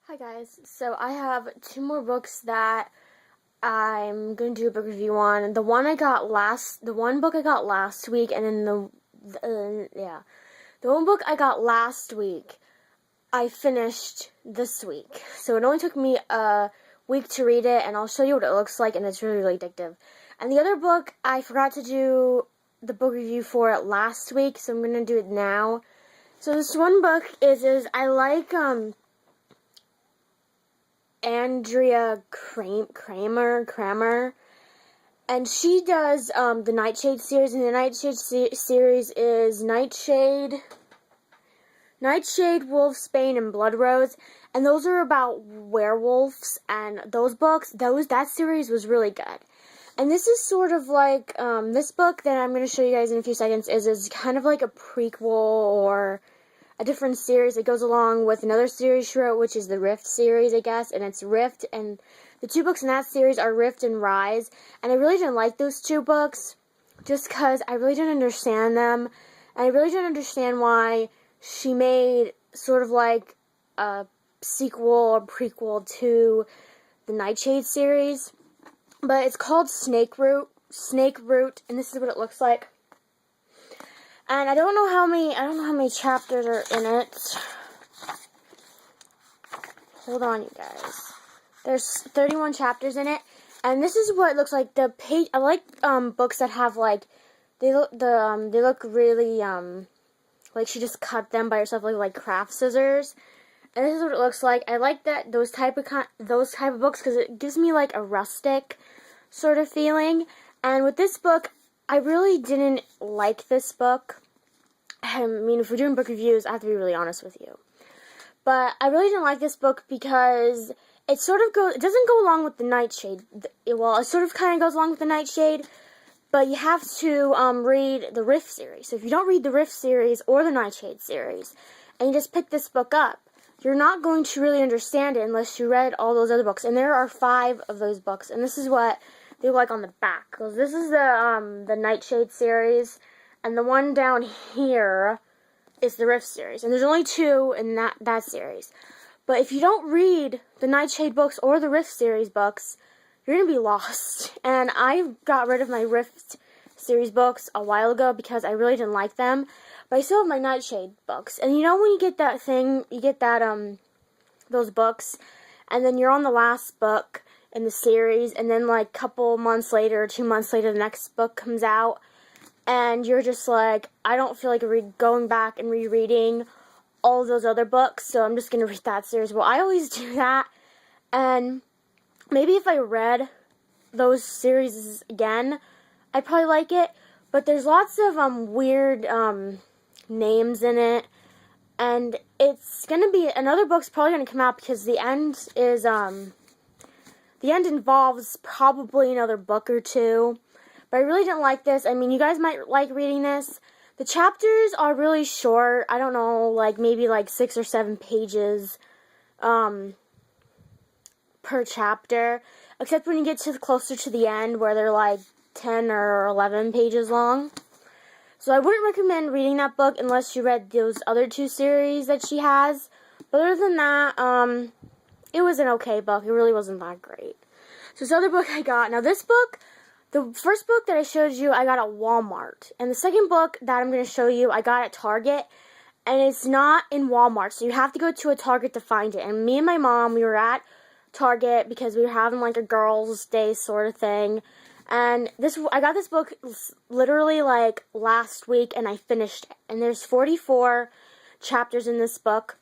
Hi guys, so I have two more books that I'm going to do a book review on. The one book I got last week, and then the one book I got last week, I finished this week. So it only took me a week to read it, and I'll show you what it looks like, and it's really, really addictive. And the other book, I forgot to do the book review for it last week, so I'm going to do it now. So this one book is I like, Andrea Cremer, and she does the Nightshade series, and the Nightshade series is Nightshade, Wolfsbane, and Bloodrose, and those are about werewolves, and that series was really good. And this is sort of like, this book that I'm going to show you guys in a few seconds is kind of like a prequel or a different series. It goes along with another series she wrote, which is the Rift series, I guess, and it's Rift, and the two books in that series are Rift and Rise, and I really didn't like those two books, just because I really didn't understand them, and I really didn't understand why she made sort of like a sequel or prequel to the Nightshade series, but it's called Snakeroot, and this is what it looks like. And I don't know how many chapters are in it. Hold on, you guys. There's 31 chapters in it, and this is what it looks like. The page, I like books that have like they look really like she just cut them by herself, like craft scissors. And this is what it looks like. I like those type of books because it gives me like a rustic sort of feeling. And with this book, I really didn't like this book. I mean, if we're doing book reviews, I have to be really honest with you. But I really didn't like this book because it doesn't go along with the Nightshade. Well, it sort of kind of goes along with the Nightshade, but you have to read the Rift series. So if you don't read the Rift series or the Nightshade series, and you just pick this book up, you're not going to really understand it unless you read all those other books. And there are 5 of those books, and this is what they look like on the back. Because this is the Nightshade series, and the one down here is the Rift series. And there's only 2 in that series. But if you don't read the Nightshade books or the Rift series books, you're going to be lost. And I got rid of my Rift series books a while ago because I really didn't like them. But I still have my Nightshade books. And you know when you get that thing, you get those books, and then you're on the last book in the series, and then like a couple months later, or 2 months later, the next book comes out, and you're just like, I don't feel like going back and rereading all of those other books, so I'm just going to read that series. Well, I always do that, and maybe if I read those series again, I'd probably like it, but there's lots of weird names in it, and it's going to be, another book's probably going to come out because the end is, the end involves probably another book or 2. But I really didn't like this. I mean, you guys might like reading this. The chapters are really short. I don't know, like maybe like 6 or 7 pages per chapter. Except when you get closer to the end where they're like 10 or 11 pages long. So I wouldn't recommend reading that book unless you read those other 2 series that she has. But other than that, it was an okay book. It really wasn't that great. So this other book I got. Now this book, the first book that I showed you, I got at Walmart. And the second book that I'm going to show you, I got at Target. And it's not in Walmart, so you have to go to a Target to find it. And me and my mom, we were at Target because we were having like a girls' day sort of thing. And I got this book literally like last week, and I finished it. And there's 44 chapters in this book,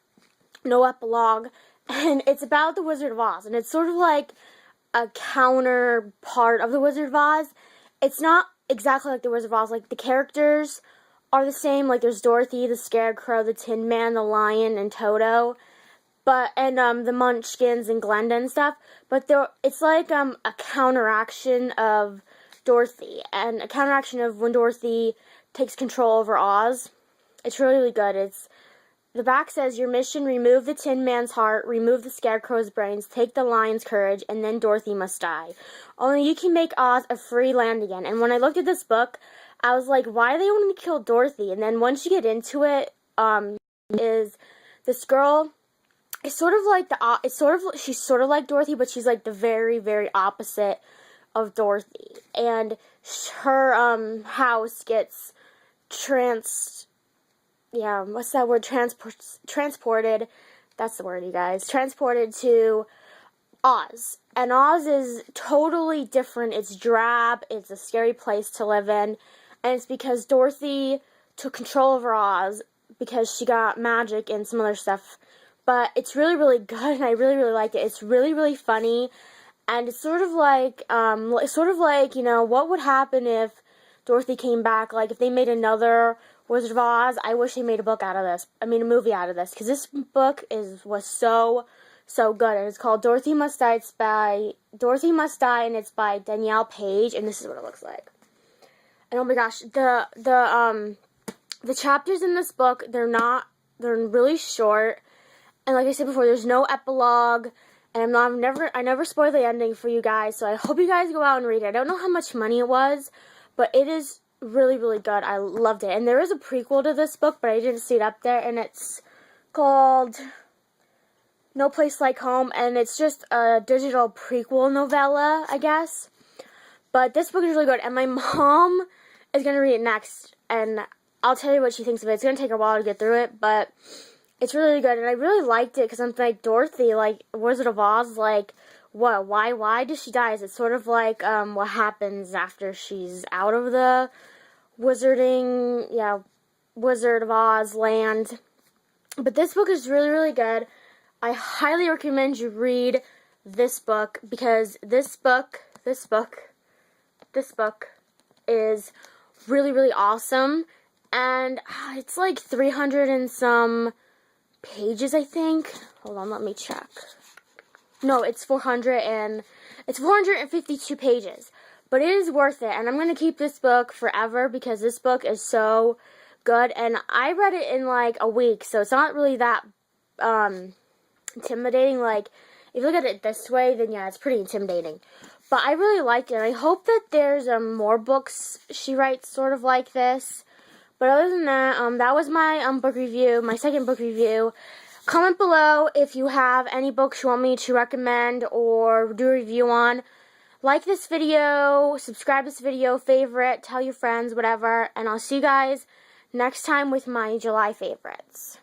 no epilogue. And it's about the Wizard of Oz, and it's sort of like a counterpart of the Wizard of Oz. It's not exactly like the Wizard of Oz. Like, the characters are the same. Like, there's Dorothy, the Scarecrow, the Tin Man, the Lion, and Toto. And the Munchkins and Glenda and stuff. But it's like a counteraction of Dorothy. And a counteraction of when Dorothy takes control over Oz. It's really, really good. The back says, your mission, remove the Tin Man's heart, remove the Scarecrow's brains, take the Lion's courage, and then Dorothy must die. Only you can make Oz a free land again. And when I looked at this book, I was like, why do they want to kill Dorothy? And then once you get into it, is this girl it's sort of like she's sort of like Dorothy, but she's like the very, very opposite of Dorothy. And her house gets what's that word? Transported. That's the word, you guys. Transported to Oz. And Oz is totally different. It's drab. It's a scary place to live in. And it's because Dorothy took control over Oz because she got magic and some other stuff. But it's really, really good, and I really, really like it. It's really, really funny. And it's sort of like, you know, what would happen if Dorothy came back? Like, if they made another Wizard of Oz, I wish they made a book out of this. I mean, a movie out of this. Because this book was so good. And it's called Dorothy Must Die. Dorothy Must Die, and it's by Danielle, Paige. And this is what it looks like. And oh my gosh, the chapters in this book, they're really short. And like I said before, there's no epilogue. And I never spoil the ending for you guys. So I hope you guys go out and read it. I don't know how much money it was, but it is really, really good. I loved it. And there is a prequel to this book, but I didn't see it up there. And it's called No Place Like Home. And it's just a digital prequel novella, I guess. But this book is really good. And my mom is going to read it next. And I'll tell you what she thinks of it. It's going to take her a while to get through it, but it's really good. And I really liked it because I'm like, Dorothy, like, Wizard of Oz, like, what? Why does she die? Is it sort of like what happens after she's out of the Wizard of Oz land? But this book is really, really good. I highly recommend you read this book because this book is really, really awesome. And it's like 300 and some pages, I think. Hold on, let me check. No, it's 452 pages. But it is worth it. And I'm going to keep this book forever because this book is so good. And I read it in like a week, so it's not really that intimidating. Like, if you look at it this way, then yeah, it's pretty intimidating. But I really liked it. I hope that there's more books she writes sort of like this. But other than that, that was my book review, my second book review. Comment below if you have any books you want me to recommend or do a review on. Like this video, subscribe to this video, favorite, tell your friends, whatever. And I'll see you guys next time with my July favorites.